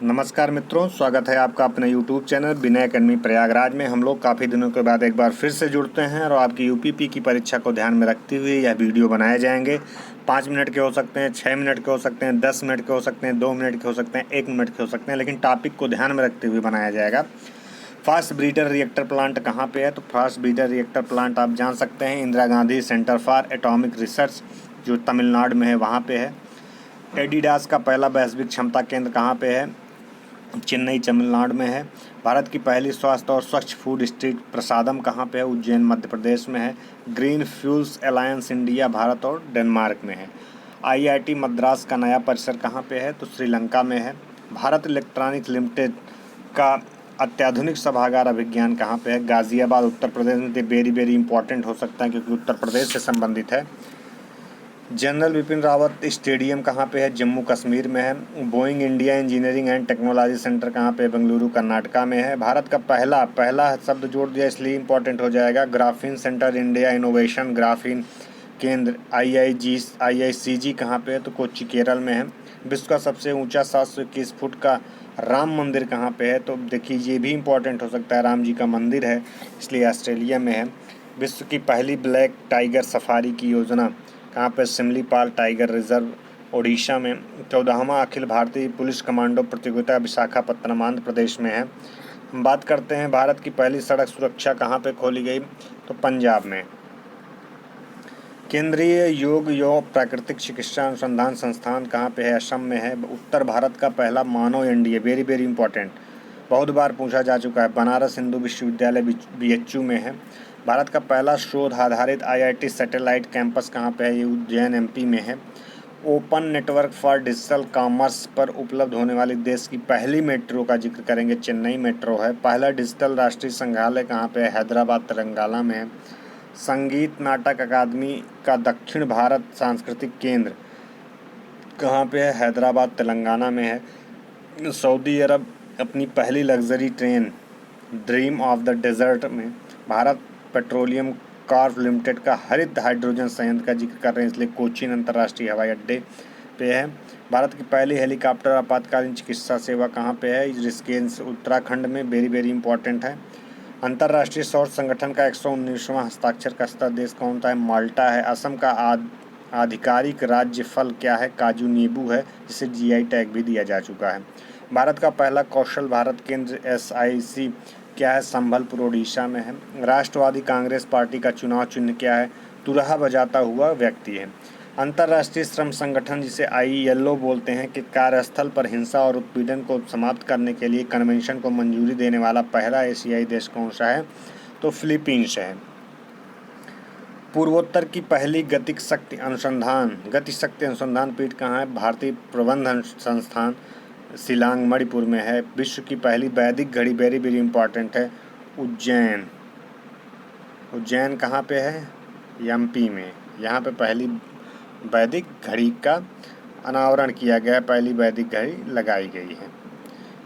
नमस्कार मित्रों, स्वागत है आपका अपने YouTube चैनल विनय अकेडमी प्रयागराज में। हम लोग काफ़ी दिनों के बाद एक बार फिर से जुड़ते हैं और आपकी यूपीपी की परीक्षा को ध्यान में रखते हुए यह वीडियो बनाए जाएंगे। 5 मिनट के हो सकते हैं, 6 मिनट के हो सकते हैं, 10 मिनट के हो सकते हैं, 2 मिनट के हो सकते हैं, 1 मिनट के हो सकते हैं, लेकिन टॉपिक को ध्यान में रखते हुए बनाया जाएगा। फास्ट ब्रीडर रिएक्टर प्लांट कहाँ पे है? तो फास्ट ब्रीडर रिएक्टर प्लांट आप जान सकते हैं Indira Gandhi centre for atomic research जो तमिलनाडु में है, वहाँ पे है। एडिडास का पहला वैश्विक क्षमता केंद्र कहाँ पे है? चेन्नई तमिलनाडु में है। भारत की पहली स्वास्थ्य और स्वच्छ फूड स्ट्रीट प्रसादम कहाँ पे है? उज्जैन मध्य प्रदेश में है। Green fuels alliance India Bharat और डेनमार्क में है। आईआईटी मद्रास का नया परिसर कहाँ पे है? तो श्रीलंका में है। भारत इलेक्ट्रॉनिक्स लिमिटेड का अत्याधुनिक सभागार अभिज्ञान कहाँ पे है? गाजियाबाद उत्तर प्रदेश में। वेरी इंपॉर्टेंट हो सकता है क्योंकि उत्तर प्रदेश से संबंधित है। जनरल बिपिन रावत स्टेडियम कहाँ पे है? जम्मू कश्मीर में है। Boeing India engineering and technology centre कहाँ पे है? बेंगलुरु कर्नाटका में है। भारत का पहला शब्द जोड़ दिया इसलिए इंपॉर्टेंट हो जाएगा। Graphene centre India innovation graphene केंद्र IICG कहाँ पे है? तो कोच्चि केरल में है। विश्व का सबसे ऊंचा 721 फुट का राम मंदिर कहाँ पे है? तो देखिए ये भी इंपॉर्टेंट हो सकता है, राम जी का मंदिर है इसलिए ऑस्ट्रेलिया में है। विश्व की पहली ब्लैक टाइगर सफारी की योजना कहाँ पे? सिमलीपाल टाइगर रिजर्व ओडिशा में। 14वां अखिल भारतीय पुलिस कमांडो प्रतियोगिता विशाखापत्तनम आंध्र प्रदेश में है। हम बात करते हैं भारत की पहली सड़क सुरक्षा कहाँ पे खोली गई? तो पंजाब में। केंद्रीय योग प्राकृतिक चिकित्सा अनुसंधान संस्थान कहाँ पे है? असम में है। उत्तर भारत का पहला मानव एनडीए वेरी इंपॉर्टेंट, बहुत बार पूछा जा चुका है, बनारस हिंदू विश्वविद्यालय BHU में है। भारत का पहला शोध आधारित IIT सैटेलाइट कैंपस कहाँ पे है? ये उज्जैन MP में है। Open network for digital commerce पर उपलब्ध होने वाली देश की पहली मेट्रो का जिक्र करेंगे, चेन्नई मेट्रो है। पहला डिजिटल राष्ट्रीय संग्रहालय कहाँ पे है? हैदराबाद तेलंगाना में है। संगीत नाटक अकादमी का दक्षिण भारत सांस्कृतिक केंद्र कहाँ पे है? हैदराबाद तेलंगाना में है। सऊदी अरब अपनी पहली luxury train dream of the desert में। भारत पेट्रोलियम कॉर्प लिमिटेड का हरित हाइड्रोजन संयंत्र का जिक्र कर रहे हैं इसलिए कोचीन अंतर्राष्ट्रीय हवाई अड्डे पे है। भारत की पहली हेलीकॉप्टर आपातकालीन चिकित्सा सेवा कहाँ पे है? ऋषिकेश उत्तराखंड में। वेरी इंपॉर्टेंट है। अंतर्राष्ट्रीय सौर संगठन का 119वां हस्ताक्षर करता देश कौन सा है? माल्टा है। असम का आधिकारिक राज्य फल क्या है? काजू नींबू है, जिसे GI टैग भी दिया जा चुका है। भारत का पहला कौशल भारत केंद्र SIC क्या है? संबलपुर ओडिशा में है। राष्ट्रवादी कांग्रेस पार्टी का चुनाव चिन्ह क्या है? तुरहा बजाता हुआ व्यक्ति है। अंतर्राष्ट्रीय श्रम संगठन जिसे ILO बोलते हैं कि कार्यस्थल पर हिंसा और उत्पीड़न को समाप्त करने के लिए कन्वेंशन को मंजूरी देने वाला पहला एशियाई देश कौन सा है? तो फिलीपींस है। पूर्वोत्तर की पहली गति शक्ति अनुसंधान पीठ कहाँ है? भारतीय प्रबंधन संस्थान शिलांग मणिपुर में है। विश्व की पहली वैदिक घड़ी वेरी इंपॉर्टेंट है, उज्जैन कहाँ पे है? MP में। यहाँ पे पहली वैदिक घड़ी का अनावरण किया गया, पहली वैदिक घड़ी लगाई गई है।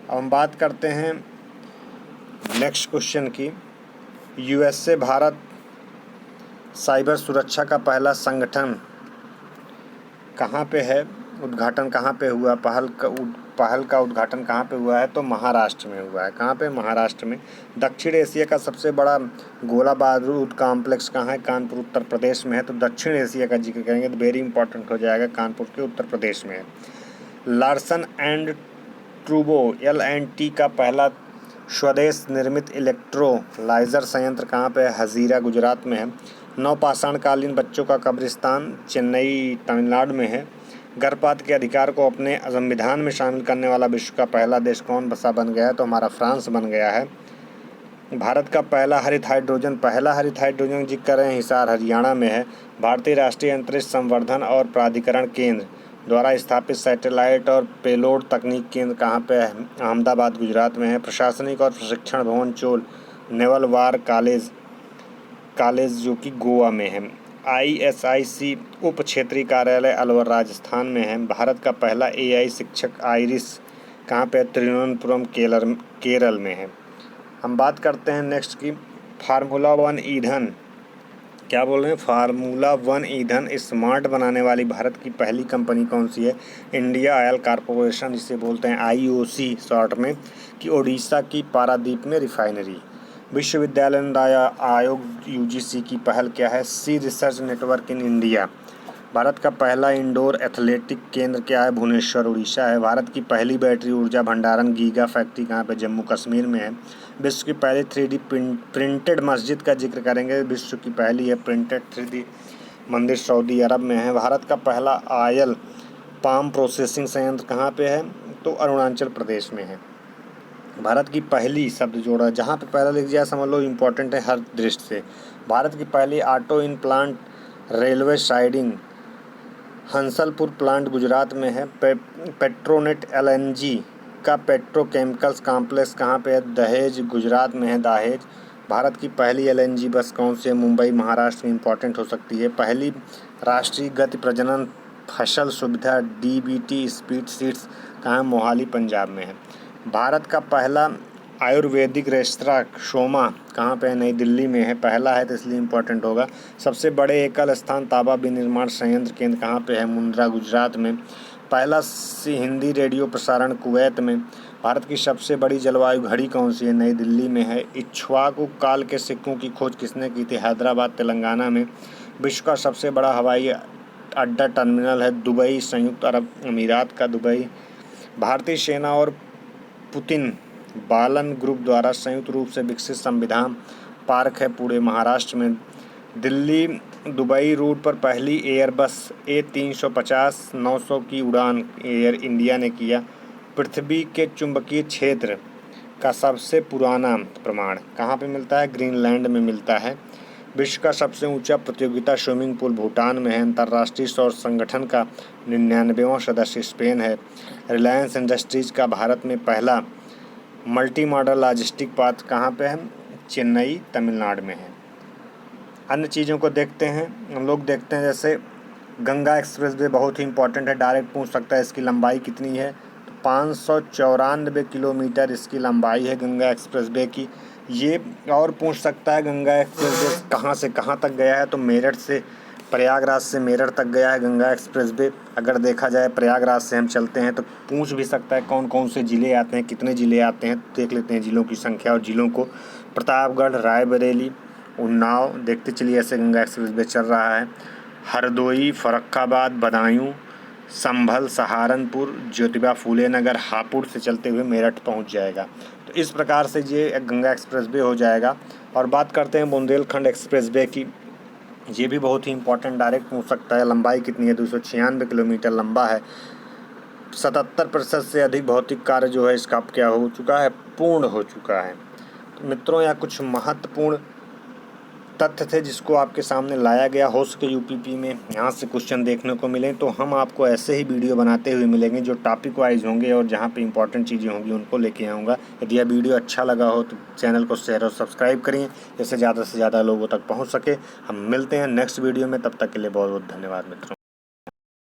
अब हम बात करते हैं नेक्स्ट क्वेश्चन की। USA भारत साइबर सुरक्षा का पहला संगठन कहाँ पे है? उद्घाटन कहाँ पे हुआ? पहल का उद्घाटन कहाँ पे हुआ है? तो महाराष्ट्र में हुआ है। कहाँ पे? महाराष्ट्र में। दक्षिण एशिया का सबसे बड़ा गोला बारूद कॉम्प्लेक्स कहाँ है? कानपुर उत्तर प्रदेश में है। तो दक्षिण एशिया का जिक्र करेंगे तो वेरी इंपॉर्टेंट हो जाएगा, कानपुर के उत्तर प्रदेश में है। लार्सन एंड ट्रूबो LNT का पहला स्वदेश निर्मित इलेक्ट्रोलाइजर संयंत्र कहाँ पे है? हजीरा गुजरात में है। नवपाषाणकालीन बच्चों का कब्रिस्तान चेन्नई तमिलनाडु में है। गर्भपात के अधिकार को अपने संविधान में शामिल करने वाला विश्व का पहला देश कौन बन गया है? तो हमारा फ्रांस बन गया है। भारत का पहला हरित हाइड्रोजन जिक्र कर रहे हैं, हिसार हरियाणा में है। भारतीय राष्ट्रीय अंतरिक्ष संवर्धन और प्राधिकरण केंद्र द्वारा स्थापित सैटेलाइट और पेलोड तकनीक केंद्र कहाँ पे है? अहमदाबाद गुजरात में है। प्रशासनिक और प्रशिक्षण भवन चोल नेवल वार कॉलेज जो कि गोवा में है। ISIC उप क्षेत्रीय कार्यालय अलवर राजस्थान में है। भारत का पहला AI शिक्षक आइरिस कहाँ पे? तिरुवनंतपुरम केरल में है। हम बात करते हैं नेक्स्ट की। फार्मूला 1 ईंधन क्या बोल रहे हैं, फार्मूला 1 ईंधन स्मार्ट बनाने वाली भारत की पहली कंपनी कौन सी है? इंडिया ऑयल कॉरपोरेशन, जिसे बोलते हैं IOC शॉर्ट में, कि ओडिशा की पारादीप में रिफाइनरी। विश्वविद्यालय अनुदान आयोग UGC की पहल क्या है? C research network in India. भारत का पहला इंडोर एथलेटिक केंद्र क्या है? भुवनेश्वर, उड़ीसा है। भारत की पहली बैटरी ऊर्जा भंडारण गीगा फैक्ट्री कहाँ पे? जम्मू कश्मीर में है। विश्व की पहली 3D प्रिंटेड मस्जिद का जिक्र करेंगे। विश्व की पहली है प्रिंटेड 3D मंदिर सऊदी अरब में है। भारत का पहला ऑयल पाम प्रोसेसिंग संयंत्र कहाँ पे है? तो अरुणाचल प्रदेश में है। भारत की पहली शब्द जोड़ा, जहाँ पे पहला लिख जाए समझ लो इम्पोर्टेंट है हर दृष्टि से। भारत की पहली auto in plant railway siding Hansalpur plant Gujarat में है। पेट्रोनेट LNG का पेट्रोकेमिकल्स कॉम्प्लेक्स कहाँ पे है? दहेज, गुजरात में है दहेज। भारत की पहली LNG बस कौन सी है? मुंबई, महाराष्ट्र में इंपॉर्टेंट हो सकती है। पहली राष्ट्रीय गति प्रजनन फसल सुविधा DBT स्पीड सीड्स कहाँ? मोहाली, पंजाब में है। भारत का पहला आयुर्वेदिक रेस्तरां शोमा कहाँ पे है? नई दिल्ली में है। पहला है तो इसलिए इम्पोर्टेंट होगा। सबसे बड़े एकल स्थान तांबा विनिर्माण संयंत्र केंद्र कहाँ पे है? मुंद्रा, गुजरात में। पहला हिंदी रेडियो प्रसारण कुवैत में। भारत की सबसे बड़ी जलवायु घड़ी कौन सी है? नई दिल्ली में है। इक्ष्वाकु काल के सिक्कों की खोज किसने की थी? हैदराबाद, तेलंगाना में। विश्व का सबसे बड़ा हवाई अड्डा टर्मिनल है दुबई, संयुक्त अरब अमीरात का दुबई। भारतीय सेना और पुतिन बालन ग्रुप द्वारा संयुक्त रूप से विकसित संविधान पार्क है पुणे, महाराष्ट्र में। दिल्ली दुबई रूट पर पहली एयरबस A350-900 की उड़ान एयर इंडिया ने किया। पृथ्वी के चुंबकीय क्षेत्र का सबसे पुराना प्रमाण कहाँ पे मिलता है? ग्रीनलैंड में मिलता है। विश्व का सबसे ऊंचा प्रतियोगिता स्विमिंग पूल भूटान में है। अंतर्राष्ट्रीय सौर संगठन का 99वां सदस्य स्पेन है। रिलायंस इंडस्ट्रीज का भारत में पहला मल्टी मॉडल लॉजिस्टिक पार्क कहाँ पे है? चेन्नई, तमिलनाडु में है। अन्य चीज़ों को देखते हैं हम लोग, देखते हैं जैसे गंगा एक्सप्रेस वे बहुत ही इंपॉर्टेंट है। डायरेक्ट पूछ सकता है इसकी लंबाई कितनी है? तो 594 किलोमीटर इसकी लंबाई है गंगा एक्सप्रेस वे की। ये और पूछ सकता है गंगा एक्सप्रेस वे कहाँ से कहाँ तक गया है? तो मेरठ से, प्रयागराज से मेरठ तक गया है गंगा एक्सप्रेस वे। अगर देखा जाए प्रयागराज से हम चलते हैं तो पूछ भी सकता है कौन कौन से ज़िले आते हैं, कितने ज़िले आते हैं। देख लेते हैं ज़िलों की संख्या और ज़िलों को। प्रतापगढ़, रायबरेली, उन्नाव, देखते चलिए ऐसे गंगा एक्सप्रेस वे चल रहा है। हरदोई, फर्रुखाबाद, बदायूं, संभल, सहारनपुर, ज्योतिबा फूले नगर, हापुड़ से चलते हुए मेरठ पहुंच जाएगा। तो इस प्रकार से ये गंगा एक्सप्रेस वे हो जाएगा। और बात करते हैं बुंदेलखंड एक्सप्रेस वे की। ये भी बहुत ही इंपॉर्टेंट, डायरेक्ट पूछ सकता है। लंबाई कितनी है? 296 किलोमीटर लंबा है। 77% से अधिक भौतिक कार्य जो है इसका क्या हो चुका है? पूर्ण हो चुका है। तो मित्रों, यहाँ कुछ महत्वपूर्ण तथ्य थे जिसको आपके सामने लाया गया। हो सके UPP में यहाँ से क्वेश्चन देखने को मिले तो हम आपको ऐसे ही वीडियो बनाते हुए मिलेंगे जो टॉपिक वाइज होंगे और जहाँ पे इंपॉर्टेंट चीज़ें होंगी उनको लेके आऊँगा। यदि यह वीडियो अच्छा लगा हो तो चैनल को शेयर और सब्सक्राइब करिए, जिससे ज़्यादा से ज़्यादा लोगों तक पहुँच सके। हम मिलते हैं नेक्स्ट वीडियो में, तब तक के लिए बहुत बहुत धन्यवाद मित्रों।